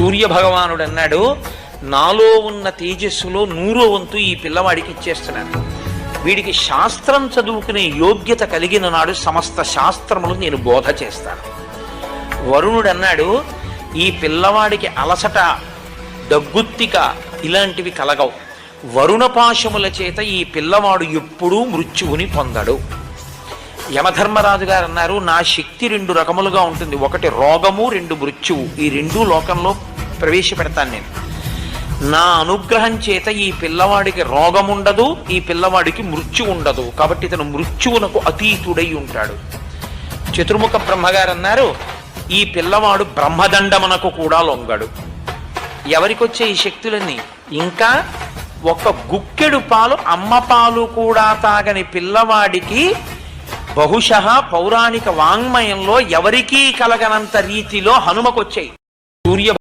సూర్యభగవానుడు అన్నాడు, నాలో ఉన్న తేజస్సులో 100వ వంతు ఈ పిల్లవాడికి ఇచ్చేస్తున్నాను. వీడికి శాస్త్రం చదువుకునే యోగ్యత కలిగిన నాడు సమస్త శాస్త్రములు నేను బోధ చేస్తాను. వరుణుడు అన్నాడు, ఈ పిల్లవాడికి అలసట, దగ్గుత్తిక ఇలాంటివి కలగవు. వరుణపాశముల చేత ఈ పిల్లవాడు ఎప్పుడూ మృత్యువుని పొందడు. యమధర్మరాజు గారు అన్నారు, నా శక్తి 2 రకములుగా ఉంటుంది. ఒకటి రోగము, 2 మృత్యువు. ఈ 2 లోకంలో ప్రవేశపెడతాను నేను. నా అనుగ్రహం చేత ఈ పిల్లవాడికి రోగముండదు, ఈ పిల్లవాడికి మృత్యు ఉండదు. కాబట్టి ఇతను మృత్యువునకు అతీతుడై ఉంటాడు. చతుర్ముఖ బ్రహ్మగారు అన్నారు, ఈ పిల్లవాడు బ్రహ్మదండమునకు కూడా లొంగడు. ఎవరికొచ్చే ఈ శక్తులన్నీ? ఇంకా ఒక గుక్కెడు పాలు, అమ్మ పాలు కూడా తాగని పిల్లవాడికి బహుశః పౌరాణిక వాంగ్మయంలో ఎవరికీ కలగనంత రీతిలో హనుమకొచ్చాయి.